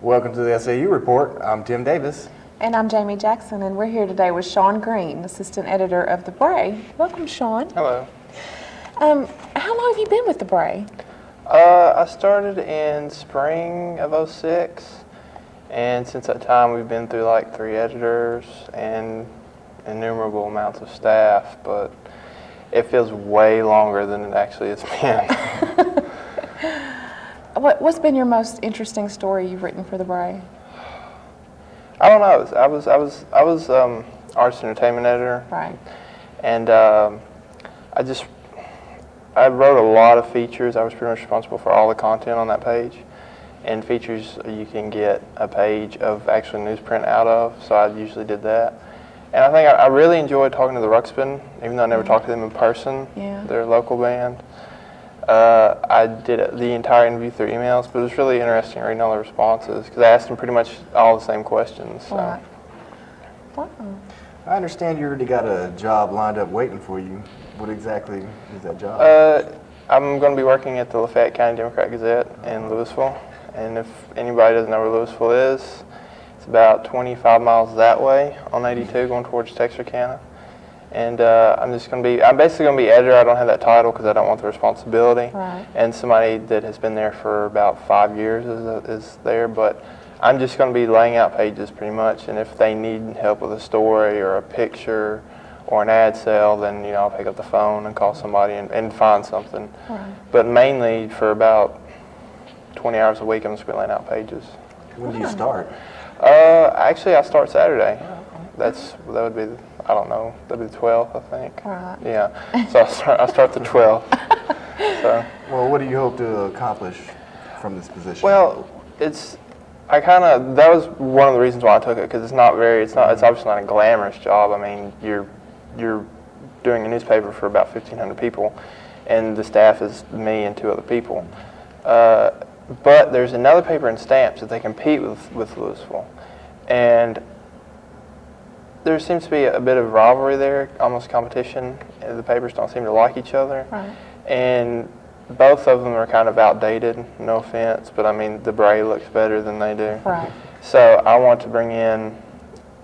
Welcome to the SAU Report. I'm Tim Davis. And I'm Jamie Jackson, and we're here today with Sean Green, Assistant Editor of The Bray. Welcome, Sean. Hello. How long have you been with The Bray? I started in spring of '06, and since that time we've been through like 3 editors and innumerable amounts of staff, but it feels way longer than it actually has been. What's been your most interesting story you've written for The Bray? I don't know. I was arts and entertainment editor, Right. and I wrote a lot of features. I was pretty much responsible for all the content on that page. And features you can get a page of actual newsprint out of, so I usually did that. And I think I really enjoyed talking to the Ruxpin, even though I never talked to them in person. Yeah. They're a local band. I did the entire interview through emails, but it was really interesting reading all the responses because I asked them pretty much all the same questions. So. Right. Wow. I understand you already got a job lined up waiting for you. What exactly is that job? I'm going to be working at the Lafayette County Democrat-Gazette in Louisville. And if anybody doesn't know where Louisville is, it's about 25 miles that way on 82 going towards Texarkana. And I'm basically going to be editor. I don't have that title because I don't want the responsibility. Right. And somebody that has been there for about 5 years is there. But I'm just going to be laying out pages pretty much. And if they need help with a story or a picture or an ad sale, then I'll pick up the phone and call somebody and find something. Right. But mainly for about 20 hours a week, I'm just going to be laying out pages. When do you start? Actually, I start Saturday. That would be, I don't know, that'd be the 12th, I think. Right. Yeah. So I start the 12th. So. Well, what do you hope to accomplish from this position? Well, that was one of the reasons why I took it, because it's obviously not a glamorous job. I mean, you're doing a newspaper for about 1,500 people, and the staff is me and 2 other people. But there's another paper in Stamps that they compete with Louisville, and there seems to be a bit of rivalry there, almost competition. The papers don't seem to like each other, Right. and both of them are kind of outdated. No offense, but I mean the Bray looks better than they do. Right. So I want to bring in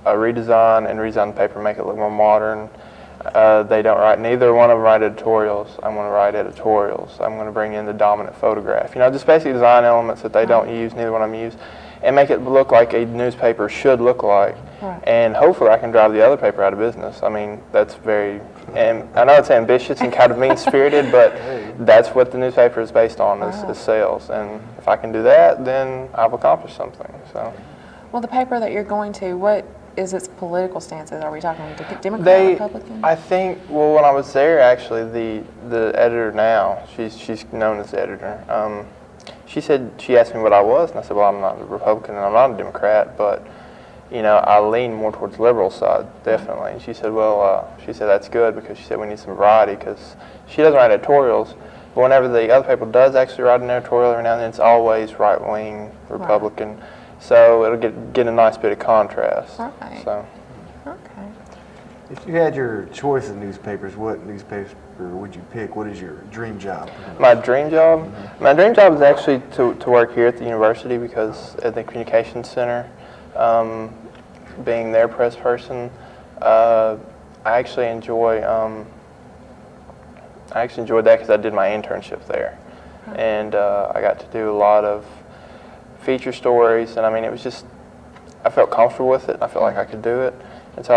a redesign and redesign the paper, make it look more modern. Neither one of them write editorials. I'm going to write editorials. I'm going to bring in the dominant photograph. Just basic design elements that they don't use, neither one of them use, and make it look like a newspaper should look like. Right. And hopefully I can drive the other paper out of business. I mean, and I know it's ambitious and kind of mean-spirited, but that's what the newspaper is based on, is sales. And if I can do that, then I've accomplished something. So. Well, the paper that you're going to, what is its political stances? Are we talking Democrat, Republican? I think, well, when I was there, actually, the editor now, she's known as the editor, she asked me what I was, and I said, well, I'm not a Republican and I'm not a Democrat, but, I lean more towards the liberal side, definitely. And she said, well, that's good, because she said we need some variety, because she doesn't write editorials, but whenever the other paper does actually write an editorial every now and then, it's always right-wing Republican. Right. So it'll get a nice bit of contrast. Right. So. Okay. If you had your choice of newspapers, what newspaper would you pick? What is your dream job? My dream job? Mm-hmm. My dream job is actually to work here at the university, because at the communications center, being their press person, I actually enjoyed that because I did my internship there, and I got to do a lot of feature stories, and I mean, it was just, I felt comfortable with it. I felt like I could do it. It's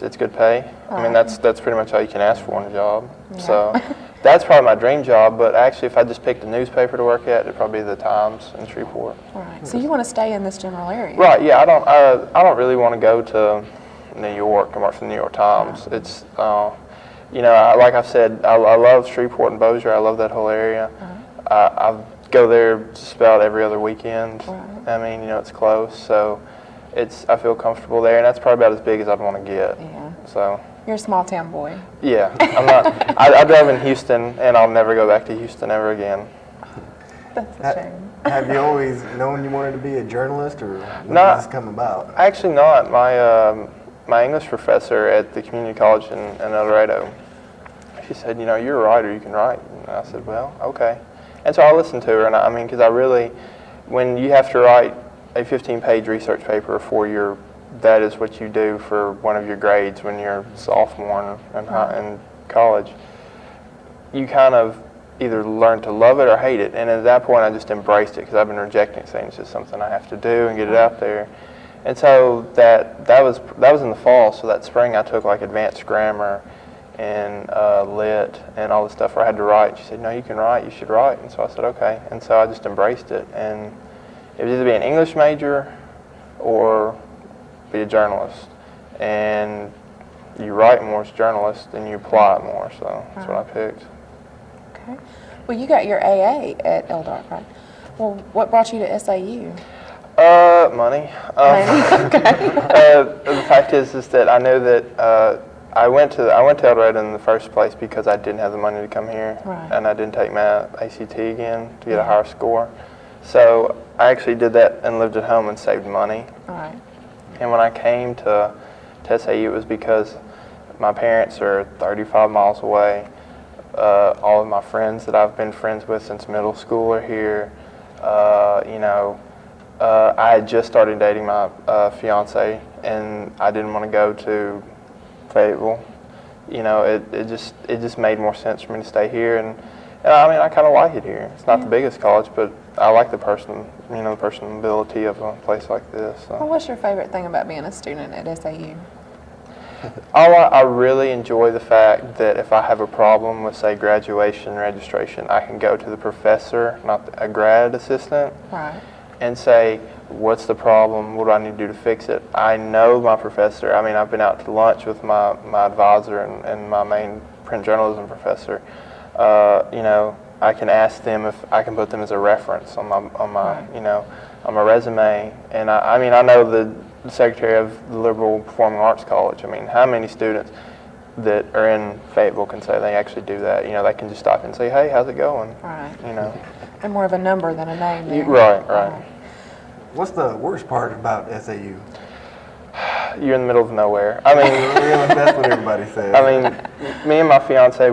it's good pay. I mean, that's pretty much all you can ask for in a job. Yeah. So that's probably my dream job. But actually, if I just picked a newspaper to work at, it'd probably be the Times in Shreveport. Right. So you want to stay in this general area? Right. Yeah. I don't really want to go to New York and work for the New York Times. It's like I've said, I love Shreveport and Bossier. I love that whole area. I go there just about every other weekend. Right. I mean, it's close, so I feel comfortable there, and that's probably about as big as I'd want to get. Yeah. So. You're a small town boy. Yeah, I'm not. I drove in Houston, and I'll never go back to Houston ever again. That's a shame. Have you always known you wanted to be a journalist, or when did this come about? Actually, not. My English professor at the community college in El Dorado, she said, you're a writer, you can write. And I said, well, okay. And so I listened to her, and because when you have to write a 15-page research paper for that is what you do for one of your grades when you're a sophomore in college, you kind of either learn to love it or hate it. And at that point, I just embraced it because I've been rejecting it, saying it's just something I have to do and get it out there. And so that was in the fall. So that spring, I took like advanced grammar and lit and all the stuff where I had to write. She said, "No, you can write. You should write." And so I said, "Okay." And so I just embraced it. And it was either be an English major or be a journalist. And you write more as a journalist and you apply it more. So that's what I picked. Okay. Well, you got your AA at LDOC, right? Well, what brought you to SAU? Money. Okay. The fact is that I know that I went to El Dorado in the first place because I didn't have the money to come here, Right. and I didn't take my ACT again to get a higher score. So I actually did that and lived at home and saved money. All right. And when I came to SAU, it was because my parents are 35 miles away. All of my friends that I've been friends with since middle school are here. I had just started dating my fiance, and I didn't want to go to Fayetteville. It just made more sense for me to stay here, and I mean I kind of like it here. It's not the biggest college, but I like the personability of a place like this. So. Well, what's your favorite thing about being a student at SAU? I really enjoy the fact that if I have a problem with, say, graduation registration, I can go to the professor, not a grad assistant, Right. and say, what's the problem? What do I need to do to fix it? I know my professor. I mean, I've been out to lunch with my advisor and my main print journalism professor. I can ask them if I can put them as a reference on my Right. On my resume. And I know the secretary of the Liberal Performing Arts College. I mean, how many students that are in Fayetteville can say they actually do that? They can just stop and say, "Hey, how's it going?" Right. You They're more of a number than a name. There. Right. What's the worst part about SAU? You're in the middle of nowhere. I mean, Really, that's what everybody says. I mean, me and my fiance,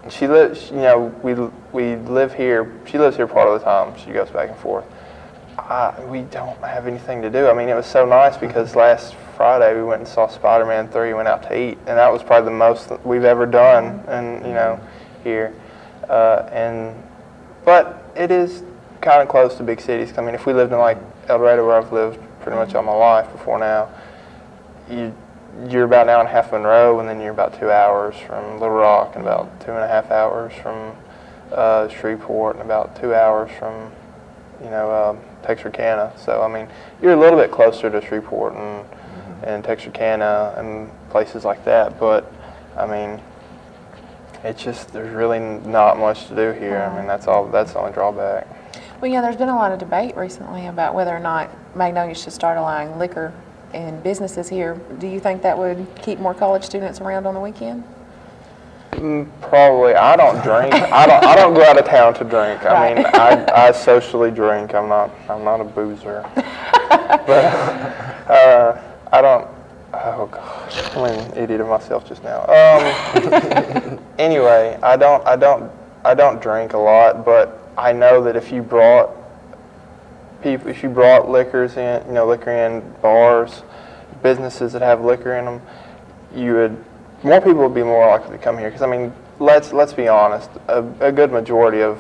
she lives, we live here. She lives here part of the time. She goes back and forth. We don't have anything to do. I mean, it was so nice because last Friday we went and saw Spider-Man 3, went out to eat, and that was probably the most that we've ever done, and here. But it is kind of close to big cities. I mean, if we lived in like El Dorado, where I've lived pretty much all my life before now, you're about an hour and a half from Monroe, and then you're about 2 hours from Little Rock, and about 2.5 hours from Shreveport, and about 2 hours from Texarkana. So I mean, you're a little bit closer to Shreveport and Texarkana and places like that. But I mean, it's just there's really not much to do here. I mean, that's the only drawback. Well, yeah, there's been a lot of debate recently about whether or not Magnolia should start allowing liquor in businesses here. Do you think that would keep more college students around on the weekend? Probably. I don't drink. I don't go out of town to drink. I mean, I socially drink. I'm not a boozer. But I don't. Oh gosh, I'm an idiot of myself just now. Anyway, I don't drink a lot, but I know that if you brought liquor in bars, businesses that have liquor in them, more people would be more likely to come here. Because I mean, let's be honest, a good majority of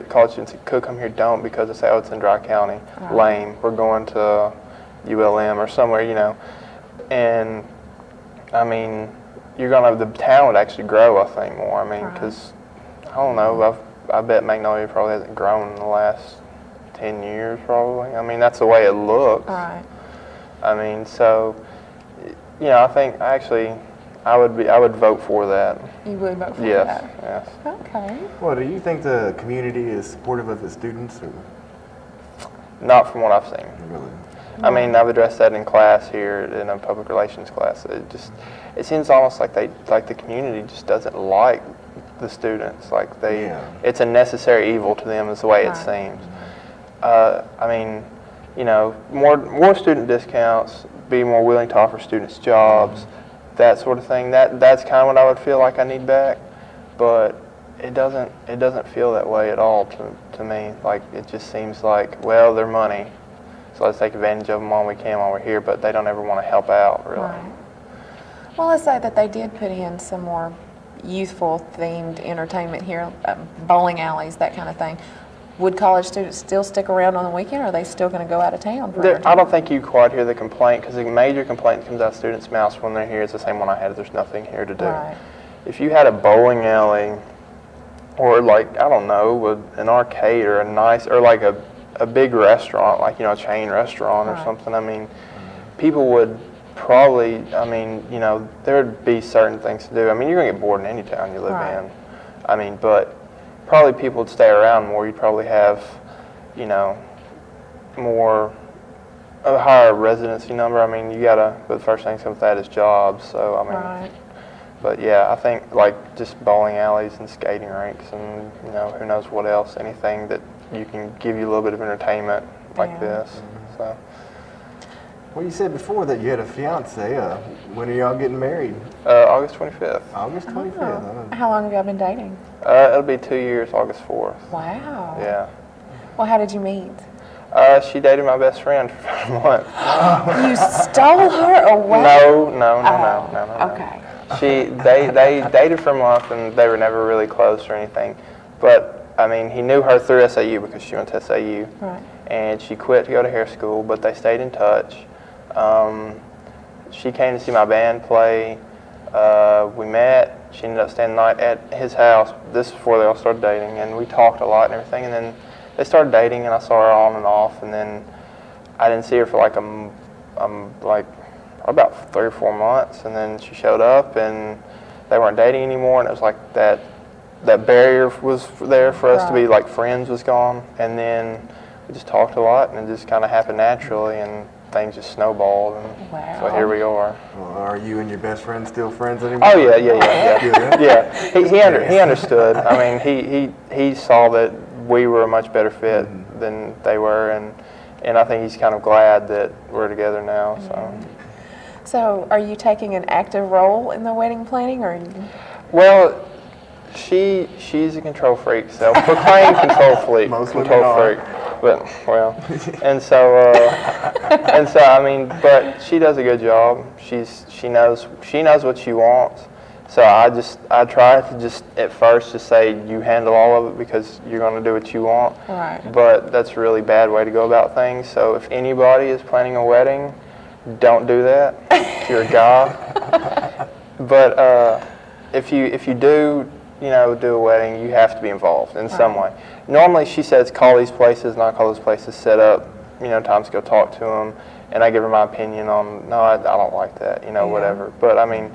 college students that could come here don't, because they say, "Oh, it's in Dry County, lame. We're going to ULM or somewhere," And I mean, the town would actually grow, I think, more. I mean, because I don't know, I bet Magnolia probably hasn't grown in the last 10 years, probably. I mean, that's the way it looks. Right. I mean, so I think actually I would vote for that. You would vote for that? Yes. Okay. Well, do you think the community is supportive of its students? Or? Not from what I've seen. Really? I mean, I've addressed that in class here, in a public relations class. It seems almost like the community just doesn't like the students. Like it's a necessary evil to them, is the way it seems. I mean, more student discounts, be more willing to offer students jobs, that sort of thing. That's kind of what I would feel like I need back, but it doesn't feel that way at all to me. Like, it just seems like, well, their money, So let's take advantage of them while we can while we're here, but they don't ever want to help out, really. Right. Well, let's say that they did put in some more youthful themed entertainment here, bowling alleys, that kind of thing. Would college students still stick around on the weekend, or are they still going to go out of town for I entertainment? don't think you quite hear the complaint, because the major complaint that comes out of students' mouths when they're here is the same one I had, there's nothing here to do. Right. If you had a bowling alley, or like, I don't know, an arcade, or a nice, or like a big restaurant, like, a chain restaurant or Right. something, I mean, people would probably, there would be certain things to do. I mean, you're going to get bored in any town you live Right. in. I mean, but probably people would stay around more. You'd probably have, a higher residency number. I mean, but the first thing that comes with that is jobs. So, I mean, Right. but yeah, I think like just bowling alleys and skating rinks and, who knows what else, anything that you can give you a little bit of entertainment like Yeah. this. So. Well, you said before that you had a fiance. When are y'all getting married? August 25th. August 25th. Oh. How long have y'all been dating? It'll be 2 years, August 4th. Wow. Yeah. Well, how did you meet? She dated my best friend for about a month. You stole her away? No. Okay. They dated for a month and they were never really close or anything. But, I mean, he knew her through SAU because she went to SAU. Right. And she quit to go to hair school, but they stayed in touch. She came to see my band play. We met. She ended up staying the night at his house. This is before they all started dating, and we talked a lot and everything. And then they started dating, and I saw her on and off. And then I didn't see her for like about 3 or 4 months. And then she showed up, and they weren't dating anymore. And it was like that barrier was there for us to be like friends was gone. And then we just talked a lot, and it just kind of happened naturally, and things just snowballed, and so here we are. Well, are you and your best friend still friends anymore? Oh yeah. He understood. I mean, he saw that we were a much better fit than they were, and I think he's kind of glad that we're together now. So, are you taking an active role in the wedding planning, or? Well, she's a control freak, self-proclaimed control freak. But and so I mean, but she does a good job. She knows what she wants. So I try to just at first just say you handle all of it because you're going to do what you want. Right. But that's a really bad way to go about things. So if anybody is planning a wedding, don't do that. If you're a guy. But if you do, do a wedding, you have to be involved in some way. Normally, she says, call these places, and I call those places, set up, times to go talk to them, and I give her my opinion on, no, I don't like that, whatever. But, I mean,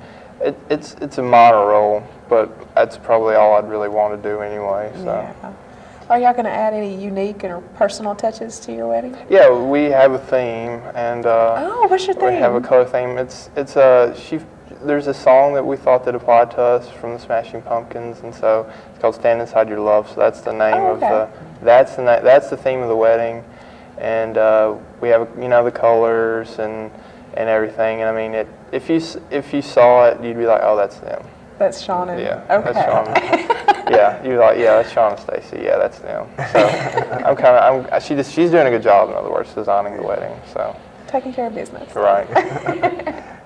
it's a minor role, but that's probably all I'd really want to do anyway. So. Yeah. Are y'all going to add any unique or personal touches to your wedding? Yeah, we have a theme, and what's your theme? We have a color theme. There's a song that we thought that applied to us from the Smashing Pumpkins, and so it's called "Stand Inside Your Love." So that's the name of that's the theme of the wedding, and we have the colors and everything. And I mean, if you saw it, you'd be like, oh, that's them. That's Sean and that's Sean. Yeah, you're like, yeah, that's Sean and Stacy. Yeah, that's them. So she's doing a good job. In other words, designing the wedding. So taking care of business. Right.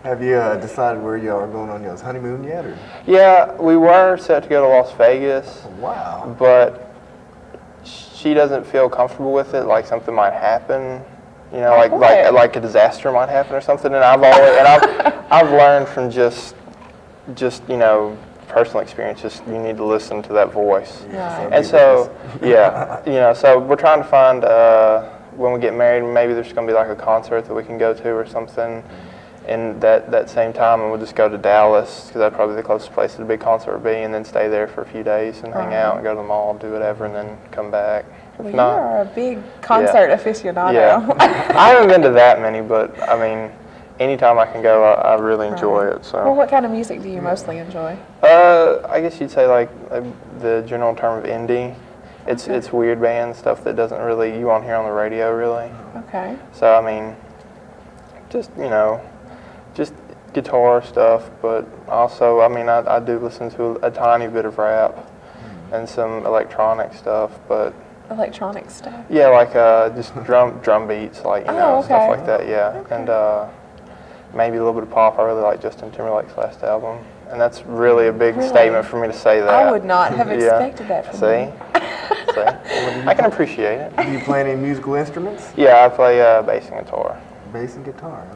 Have you decided where y'all are going on y'all's honeymoon yet? Or? Yeah, we were set to go to Las Vegas. Wow. But she doesn't feel comfortable with it, like something might happen. Like a disaster might happen or something. And I've learned from just personal experience, just you need to listen to that voice. Yeah. And so, so we're trying to find, when we get married, maybe there's going to be like a concert that we can go to or something in that same time, and we'll just go to Dallas, because that's probably the closest place that a big concert would be, and then stay there for a few days and hang out and go to the mall, do whatever, and then come back. Well, you are a big concert aficionado. Yeah. I haven't been to that many, but I mean, anytime I can go, I really enjoy it. So. Well, what kind of music do you mostly enjoy? I guess you'd say like the general term of indie. It's weird band stuff that doesn't really, you won't hear on the radio really. Okay. So I mean, just guitar stuff, but also, I mean, I do listen to a tiny bit of rap and some electronic stuff, but electronic stuff? Yeah, like just drum beats, like Oh, stuff okay. like that. Yeah, Okay. and maybe a little bit of pop. I really like Justin Timberlake's last album, and that's really a big Really? statement for me to say that. I would not have Yeah. expected that from See, you. see, I can appreciate it. Do you play any musical instruments? Yeah, I play bass and guitar. Bass and guitar. Huh?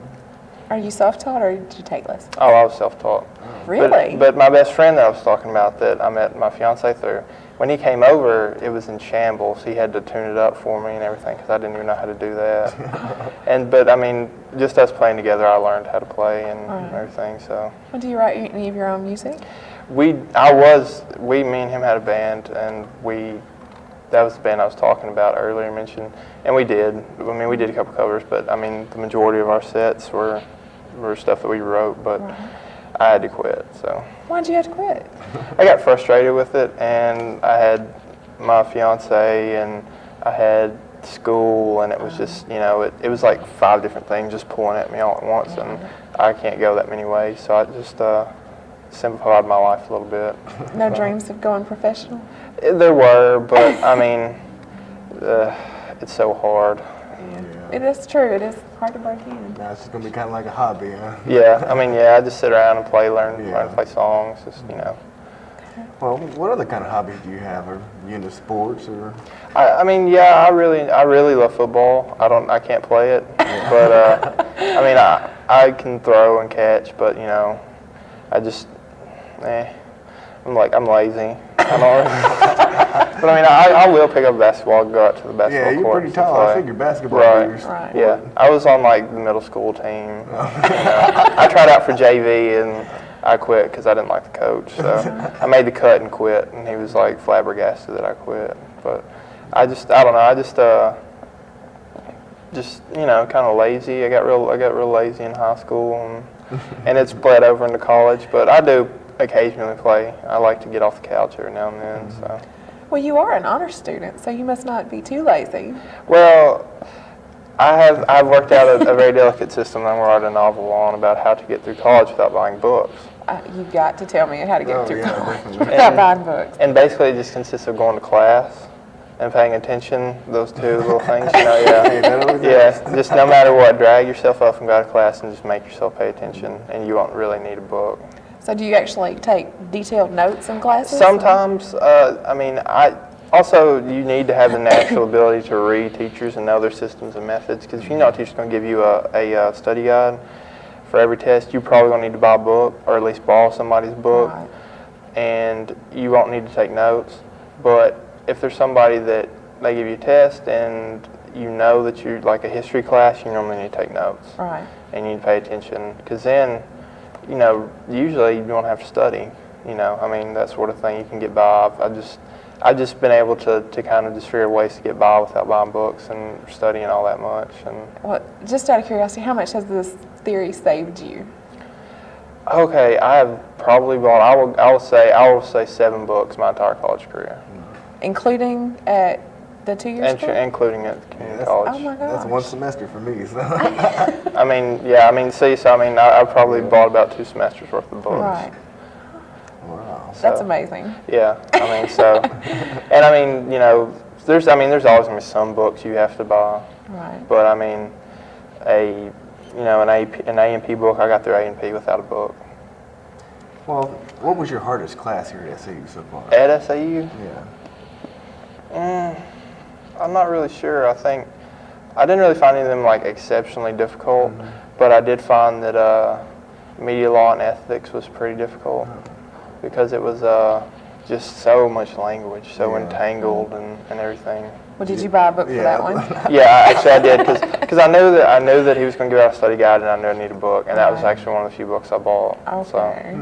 Are you self-taught or did you take lessons? Oh, I was self-taught. Really? But my best friend that I was talking about that I met my fiance through, when he came over, it was in shambles. He had to tune it up for me and everything because I didn't even know how to do that. But I mean, just us playing together, I learned how to play and everything. So Well, do you write any of your own music? me and him had a band, and that was the band I was talking about earlier, mentioned, and we did. I mean, we did a couple covers, but I mean, the majority of our sets were stuff that we wrote, but I had to quit. So Why'd you have to quit? I got frustrated with it, and I had my fiance, and I had school, and it was just, it was like 5 different things just pulling at me all at once, and I can't go that many ways, so I just simplified my life a little bit. No dreams of going professional? There were, but I mean, it's so hard. It is true. It is hard to break in. Now it's just gonna be kind of like a hobby, huh? Yeah, I mean, I just sit around and learn Yeah. to play songs, just, Well, what other kind of hobbies do you have? Are you into sports or? I mean, yeah, I really love football. I can't play it, but I mean, I can throw and catch, but I just, I'm lazy. I don't, but I mean, I will pick up a basketball, go out to the basketball Yeah, you're court pretty and tall. I play. figure basketball Right. is Right. Yeah, I was on like the middle school team. I tried out for JV and I quit because I didn't like the coach. So I made the cut and quit, and he was like flabbergasted that I quit. But I don't know. I just kind of lazy. I got real lazy in high school, and it's bled over into college. But I do occasionally play. I like to get off the couch every now and then. So. Well, you are an honor student, so you must not be too lazy. Well, I've worked out a very delicate system I'm writing a novel on about how to get through college without buying books. You've got to tell me how to get through college definitely. without buying books. And basically it just consists of going to class and paying attention, those 2 little things, Hey, that always helps. Yeah, just no matter what, drag yourself up and go to class and just make yourself pay attention, and you won't really need a book. So do you actually take detailed notes in classes? Sometimes, I mean, also you need to have the natural ability to read teachers and know their systems and methods, because if you know a teacher's going to give you a study guide for every test, you're probably going to need to buy a book, or at least borrow somebody's book, Right. and you won't need to take notes. But if there's somebody that they give you a test and you know that you're like a history class, you normally need to take notes. Right. And you need to pay attention, because then, usually you don't have to study. I mean, that sort of thing you can get by. I've just been able to kind of just figure out ways to get by without buying books and studying all that much. And Well, just out of curiosity, how much has this theory saved you? okay, I have probably bought. I will say 7 books my entire college career, Including at the 2-year school? including at community that's- college. Oh my That's gosh. one semester for me. So. I mean, yeah. I mean, I probably bought about 2 semesters worth of books. Right. Wow. That's So, amazing. Yeah, I mean, so, and I mean, there's always going to be some books you have to buy, Right. but I mean, an A&P book, I got through A&P without a book. Well, what was your hardest class here at SAU so far? At SAU, Yeah. I'm not really sure. I think I didn't really find any of them like exceptionally difficult, but I did find that media law and ethics was pretty difficult because it was just so much language, so Yeah. entangled and everything. Well, did you buy a book for that one? Yeah, actually I did, because I knew that he was going to give out a study guide, and I knew I needed a book, and that was Right. actually one of the few books I bought. Okay.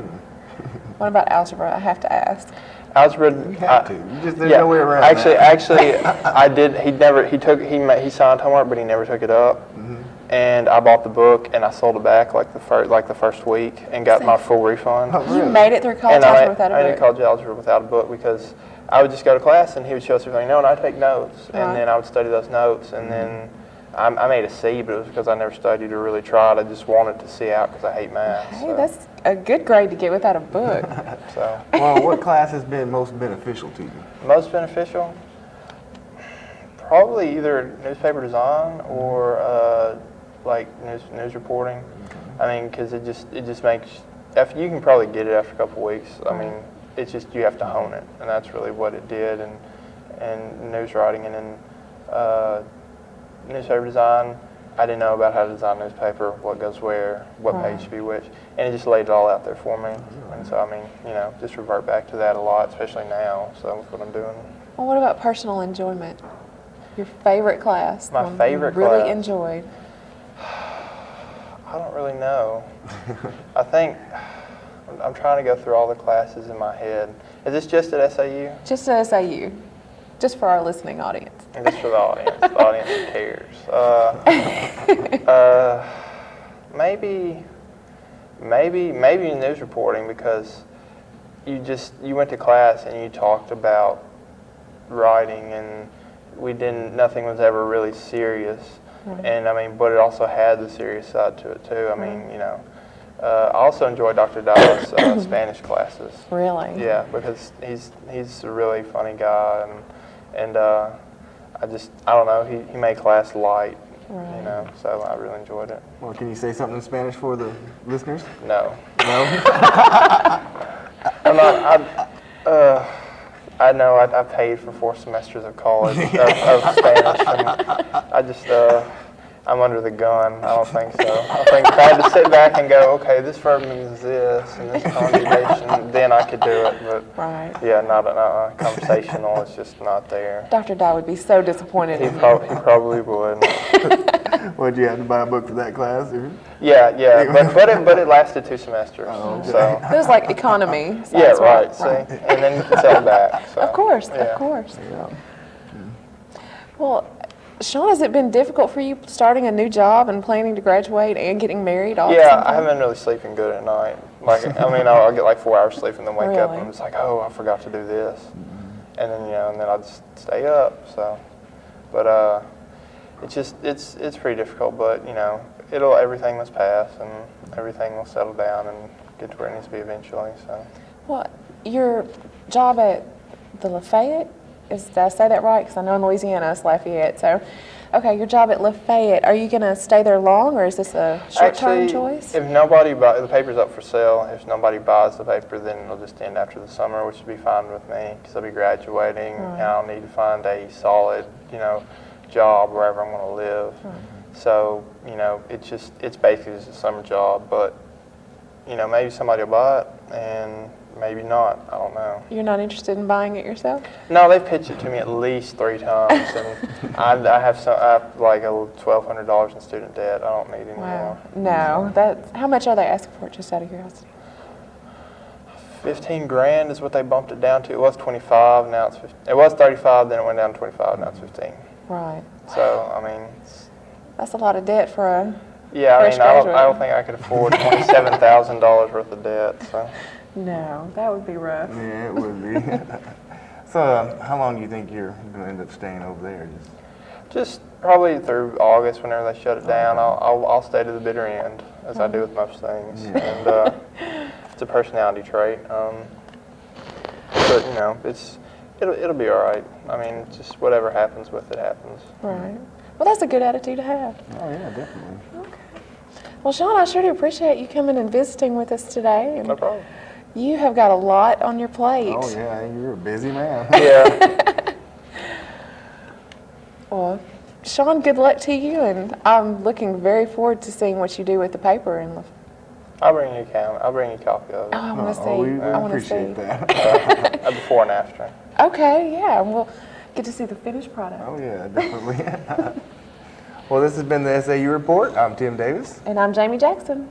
What about algebra? I have to ask. Algebra. You have to. There's no way around Actually, that. I did. He signed homework, but he never took it up. And I bought the book, and I sold it back like the first week, and got my full refund. Oh, You really? made it through college And algebra without I a did book. college algebra without a book because I would just go to class and he would show us everything, and I take notes, Right. and then I would study those notes, and then I made a C, but it was because I never studied or really tried. I just wanted to see out because I hate math. Hey, that's a good grade to get without a book. so Well, what class has been most beneficial to you? most beneficial. Probably either newspaper design or like news reporting. I mean, because it just makes, after, you can probably get it after a couple weeks. I mean, it's just, you have to hone it, and that's really what it did. And news writing, and then newspaper design, I didn't know about how to design a newspaper, what goes where, what page should be which, and it just laid it all out there for me. And so, I mean, you know, just revert back to that a lot, especially now. So that's what I'm doing. Well, what about personal enjoyment? Your favorite class? My favorite you really class? enjoyed? I don't really know. I think I'm trying to go through all the classes in my head. Is this just at SAU? Just at SAU, just for our listening audience. And just for the audience. The audience who cares. Maybe news reporting, because you went to class and you talked about writing, and nothing was ever really serious. And I mean, but it also had the serious side to it too. I mean, you know, I also enjoy Dr. Dallas' Spanish classes. Really? Yeah, because he's a really funny guy, and I don't know, he made class light, you know, so I really enjoyed it. Well, can you say something in Spanish for the listeners? No. No? I'm not, I know I paid for 4 semesters of college of Spanish, and I just, I'm under the gun. I don't think so. I think if I had to sit back and go, okay, this verb means this, and this conjugation, then I could do it. But yeah, not conversational. It's just not there. Dr. Dye would be so disappointed He in you. probably would. Well, did you have to buy a book for that class? Or? Yeah, but it lasted 2 semesters. Oh, okay. So. It was like economy. So Yeah, that's right. See, and then you can sell back. So. Of course, Yeah. of course. Yeah. Well, Sean, has it been difficult for you starting a new job and planning to graduate and getting married all at the same Yeah, time? I haven't been really sleeping good at night. Like, I mean, I'll get like 4 hours sleep and then wake up and Really? I'm just like, oh, I forgot to do this. And then, you know, and then I'll just stay up, so. But it's pretty difficult, but, you know, everything must pass and everything will settle down and get to where it needs to be eventually, so. Well, your job at the Lafayette, did I say that right? Because I know in Louisiana it's Lafayette. So, okay, your job at Lafayette, are you going to stay there long, or is this a short-term Actually, choice? if nobody buys, the paper's up for sale. If nobody buys the paper, then it'll just end after the summer, which would be fine with me, because I'll be graduating, and I'll need to find a solid, you know, job wherever I'm going to live. So, you know, it's basically just a summer job, but, you know, maybe somebody will buy it, and maybe not. I don't know. You're not interested in buying it yourself? No, they've pitched it to me at least 3 times, and I have like $1,200 in student debt. I don't need any more. No, how much are they asking for it, just out of curiosity? 15 grand is what they bumped it down to. It was 25, now it's 15. It was 35, then it went down to 25, now it's 15. Right. So, I mean, That's a lot of debt for a yeah, I fresh mean, I graduate. don't think I could afford $27,000 worth of debt, so. No, that would be rough. Yeah, it would be. So, how long do you think you're going to end up staying over there? Just probably through August, whenever they shut it down. I'll stay to the bitter end, as I do with most things. Yeah. And it's a personality trait. But you know, it'll be all right. I mean, just whatever happens with it happens. Right. Well, that's a good attitude to have. Oh, yeah, definitely. Okay. Well, Sean, I sure do appreciate you coming and visiting with us today. And No problem. you have got a lot on your plate. Oh, yeah, you're a busy man. Yeah. Well, Sean, good luck to you, and I'm looking very forward to seeing what you do with the paper. And I'll bring you a copy of it. I want to see. Oh, we I want to appreciate see. that. A before and after. Okay, yeah, we'll get to see the finished product. Oh, yeah, definitely. Well, this has been the SAU Report. I'm Tim Davis. And I'm Jamie Jackson.